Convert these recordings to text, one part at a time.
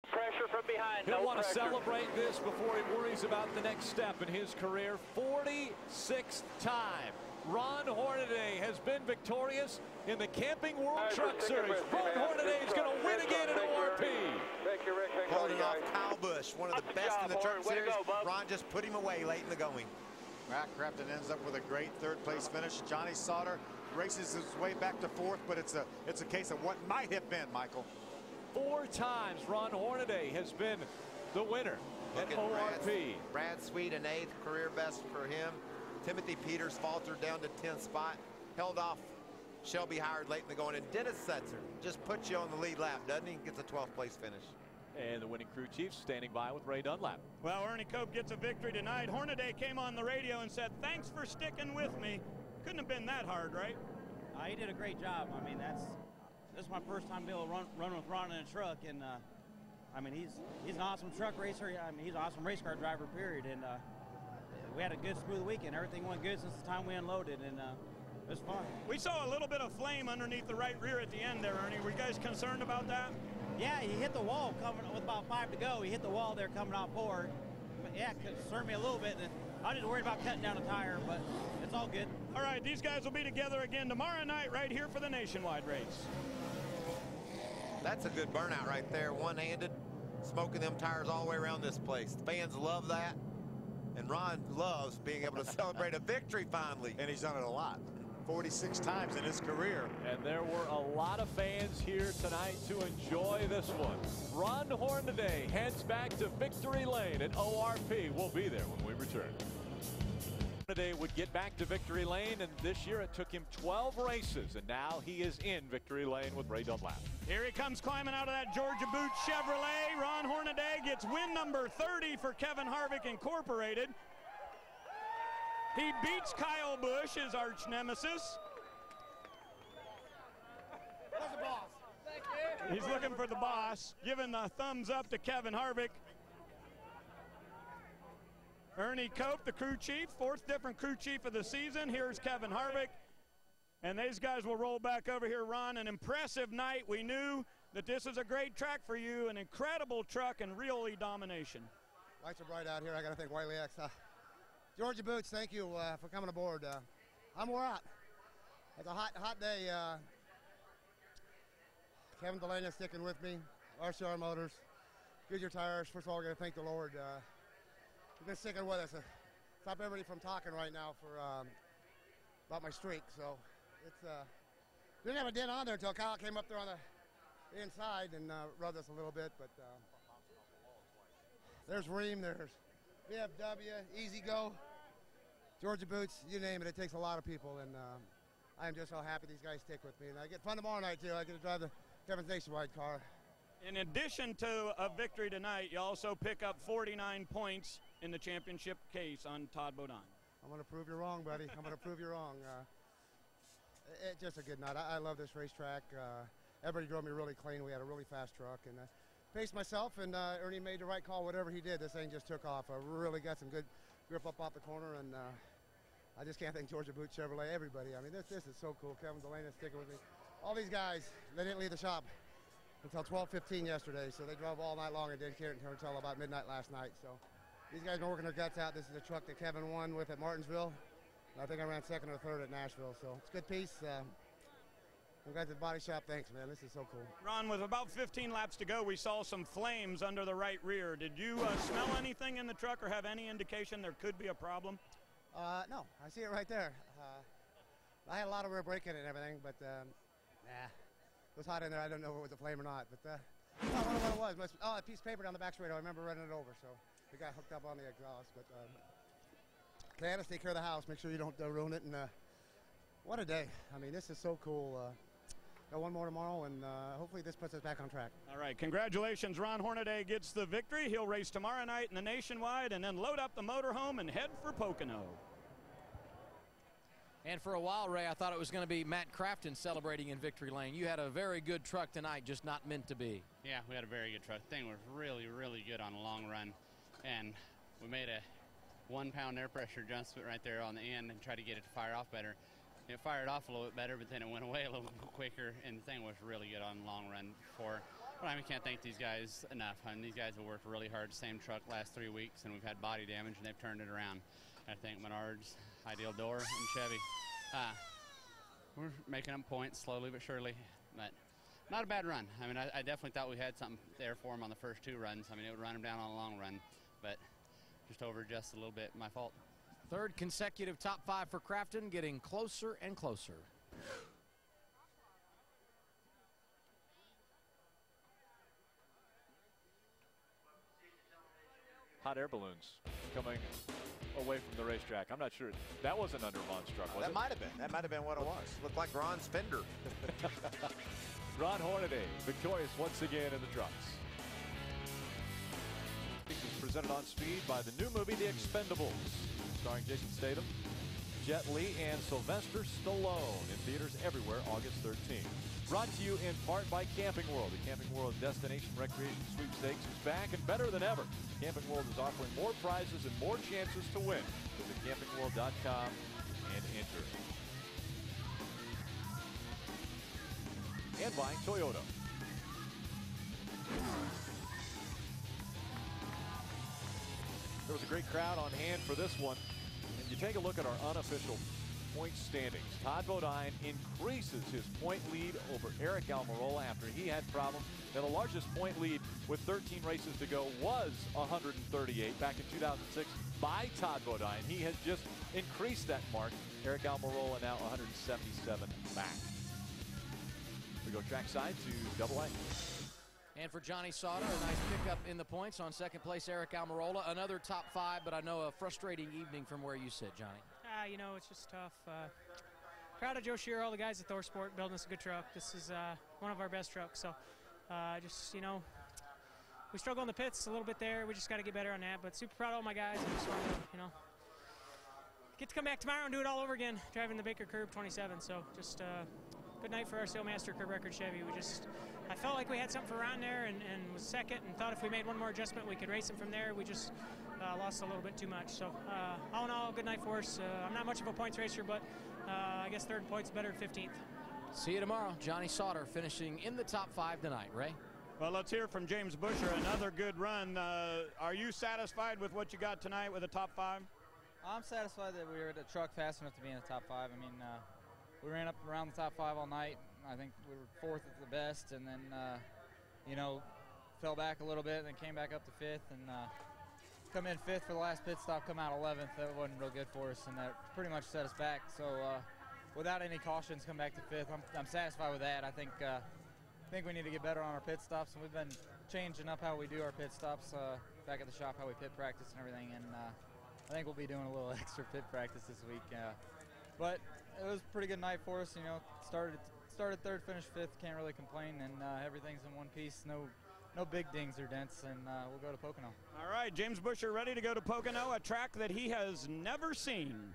Pressure from behind. He'll no want to pressure. celebrate this before he worries about the next step in his career. 46th time. Ron Hornaday has been victorious in the Camping World Truck Series. Ron Hornaday is going to win again at ORP. Thank you, Rick. Holding off Kyle Busch, one of the best in the Truck Series. Ron just put him away late in the going. Matt Crafton ends up with a great third-place finish. Johnny Sauter races his way back to fourth, but it's a case of what might have been, Michael. 4 times Ron Hornaday has been the winner at ORP. Brad Sweet, an 8th career best for him. Timothy Peters faltered down to 10th spot, held off Shelby Howard late in the going, and Dennis Setzer just puts you on the lead lap, doesn't he? Gets a 12th place finish. And the winning crew chief standing by with Ray Dunlap. Well, Ernie Cope gets a victory tonight. Hornaday came on the radio and said, "Thanks for sticking with me." Couldn't have been that hard, right? He did a great job. I mean, this is my first time being able to run with Ron in a truck, and I mean, he's an awesome truck racer. I mean, he's an awesome race car driver, period. And we had a good, smooth weekend. Everything went good since the time we unloaded, and it was fun. We saw a little bit of flame underneath the right rear at the end there, Ernie. Were you guys concerned about that? Yeah, he hit the wall coming with about 5 to go. He hit the wall there coming out forward. But yeah, it concerned me a little bit. And I was just worried about cutting down a tire, but it's all good. All right, these guys will be together again tomorrow night right here for the Nationwide race. That's a good burnout right there, one-handed, smoking them tires all the way around this place. The fans love that, and Ron loves being able to celebrate a victory finally. And he's done it a lot. 46 times in his career. And there were a lot of fans here tonight to enjoy this one. Ron Hornaday heads back to victory lane at ORP. We'll be there when we return. Hornaday would get back to victory lane, and this year it took him 12 races, and now he is in victory lane with Ray Dunlap. Here he comes climbing out of that Georgia Boot Chevrolet. Ron Hornaday gets win number 30 for Kevin Harvick Incorporated. He beats Kyle Busch, his arch nemesis. Where's the boss? Thank you. He's looking for the boss, giving the thumbs up to Kevin Harvick. Ernie Cope, the crew chief, 4th different crew chief of the season. Here's Kevin Harvick. And these guys will roll back over here. Ron, an impressive night. We knew that this is a great track for you, an incredible truck and really domination. Lights are bright out here. I got to thank Wiley X. Georgia Boots, thank you for coming aboard. I'm wore out. It's a hot day. Kevin Delaney sticking with me. RCR Motors, Goodyear Tires. First of all, we're going to thank the Lord. He's been sticking with us. Stop everybody from talking right now for about my streak. So it's didn't have a dent on there until Kyle came up there on the inside and rubbed us a little bit. But there's Ream. There's VFW, Easy Go, Georgia Boots, you name it. It takes a lot of people, and I am just so happy these guys stick with me. And I get fun tomorrow night, too. I get to drive the Kevin's Nationwide car. In addition to a victory tonight, you also pick up 49 points in the championship case on Todd Bodine. I'm going to prove you wrong, buddy. I'm going to prove you wrong. It's just a good night. I love this racetrack. Everybody drove me really clean. We had a really fast truck, and paced myself, and Ernie made the right call. Whatever he did, this thing just took off. I really got some good grip up off the corner, and I just can't thank Georgia Boot Chevrolet, everybody. I mean, this is so cool. Kevin Delaney sticking with me. All these guys, they didn't leave the shop until 12:15 yesterday, so they drove all night long and didn't care until about midnight last night. So these guys been working their guts out. This is the truck that Kevin won with at Martinsville. I think I ran 2nd or 3rd at Nashville, so it's a good piece. I'm glad the body shop. Thanks, man. This is so cool. Ron, with about 15 laps to go, we saw some flames under the right rear. Did you smell anything in the truck or have any indication there could be a problem? No, I see it right there. I had a lot of rear brake in it and everything, but it was hot in there. I don't know if it was a flame or not, but I don't know what it was. Oh, a piece of paper down the back straight. I remember running it over, so we got hooked up on the exhaust. But Candace, take care of the house. Make sure you don't ruin it. And what a day. I mean, this is so cool. Got one more tomorrow, and hopefully this puts us back on track. All right, congratulations. Ron Hornaday gets the victory. He'll race tomorrow night in the Nationwide and then load up the motorhome and head for Pocono. And for a while, Ray, I thought it was going to be Matt Crafton celebrating in victory lane. You had a very good truck tonight, just not meant to be. Yeah, we had a very good truck. The thing was really, really good on the long run. And we made a 1-pound air pressure adjustment right there on the end and tried to get it to fire off better. It fired off a little bit better, but then it went away a little quicker, and the thing was really good on the long run for Well, we can't thank these guys enough. These guys have worked really hard. Same truck last 3 weeks, and we've had body damage, and they've turned it around. I think Menards, Ideal Door, and Chevy. We're making them points slowly but surely, but not a bad run. I definitely thought we had something there for them on the first 2 runs. It would run them down on a long run, but just over just a little bit. My fault. Third consecutive top 5 for Crafton, getting closer and closer. Hot air balloons coming away from the racetrack. I'm not sure. That wasn't under Ron's truck, was it? That might have been. That might have been what it was. Looked like Ron's fender. Ron Hornaday, victorious once again in the trucks. It was presented on Speed by the new movie, The Expendables, starring Jason Statham, Jet Li, and Sylvester Stallone, in theaters everywhere August 13th. Brought to you in part by Camping World. The Camping World Destination Recreation Sweepstakes is back and better than ever. Camping World is offering more prizes and more chances to win. Visit campingworld.com and enter. And by Toyota. There was a great crowd on hand for this one. And you take a look at our unofficial point standings. Todd Bodine increases his point lead over Eric Almirola after he had problems. Now, the largest point lead with 13 races to go was 138 back in 2006 by Todd Bodine. He has just increased that mark. Eric Almirola now 177 back. We go trackside to AA. And for Johnny Sauter, a nice pickup in the points. On second place, Eric Almirola. Another top 5, but I know a frustrating evening from where you sit, Johnny. It's just tough. Proud of Joe Shearer, all the guys at ThorSport building us a good truck. This is one of our best trucks. So we struggle in the pits a little bit there. We just got to get better on that. But super proud of all my guys. I just want to, get to come back tomorrow and do it all over again, driving the Baker Curb 27. So just good night for our Sailmaster Curb Record Chevy. I felt like we had something for Ron there and was second and thought if we made one more adjustment we could race him from there. We just lost a little bit too much. So all in all, good night for us. I'm not much of a points racer, but I guess third point's better than 15th. See you tomorrow. Johnny Sauter finishing in the top 5 tonight. Ray? Well, let's hear from James Busher. Another good run. Are you satisfied with what you got tonight with a top 5? I'm satisfied that we were the truck fast enough to be in the top 5. We ran up around the top 5 all night. I think we were 4th at the best, and then, fell back a little bit and then came back up to 5th and come in 5th for the last pit stop, come out 11th. That wasn't real good for us, and that pretty much set us back. So without any cautions, come back to 5th. I'm satisfied with that. I think we need to get better on our pit stops, and we've been changing up how we do our pit stops back at the shop, how we pit practice and everything, and I think we'll be doing a little extra pit practice this week. But it was a pretty good night for us. Started 3rd, finished 5th. Can't really complain, and everything's in one piece. No big dings or dents, and we'll go to Pocono. All right, James Busher ready to go to Pocono, a track that he has never seen.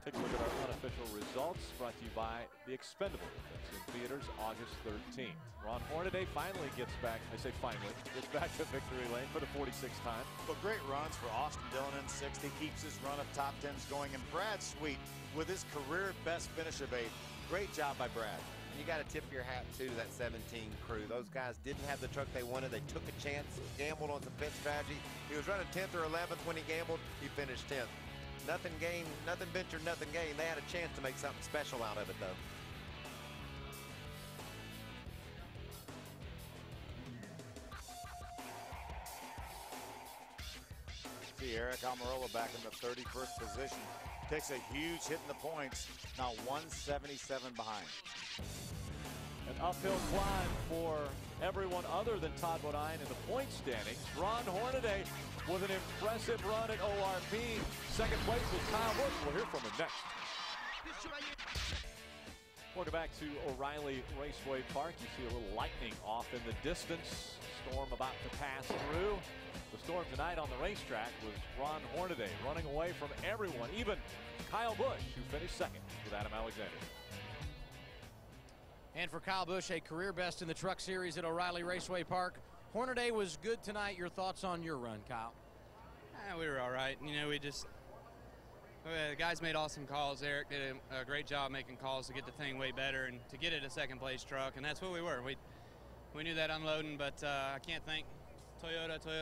Take a look at our unofficial results, brought to you by The Expendables. That's in theaters August 13th. Ron Hornaday finally gets back, I say finally, gets back to victory lane for the 46th time. But great runs for Austin Dillon in 60. Keeps his run of top 10s going. And Brad Sweet with his career best finish of 8th. Great job by Brad. You got to tip your hat to that 17 crew. Those guys didn't have the truck they wanted. They took a chance, gambled on some pit strategy. He was running 10th or 11th when he gambled. He finished 10th. Nothing gained, nothing ventured, nothing gained. They had a chance to make something special out of it, though. See Eric Almirola back in the 31st position. Takes a huge hit in the points. Now 177 behind. An uphill climb for everyone other than Todd Bodine in the point standings. Ron Hornaday with an impressive run at ORP. Second place was Kyle Busch. We'll hear from him next. Welcome back to O'Reilly Raceway Park. You see a little lightning off in the distance. Storm about to pass through. The storm tonight on the racetrack was Ron Hornaday running away from everyone, even Kyle Busch, who finished second with Adam Alexander. And for Kyle Busch, a career best in the Truck Series at O'Reilly Raceway Park. Hornaday was good tonight. Your thoughts on your run, Kyle? We were all right. The guys made awesome calls. Eric did a great job making calls to get the thing way better and to get it a second place truck, and that's what we were. We knew that unloading, but I can't thank Toyota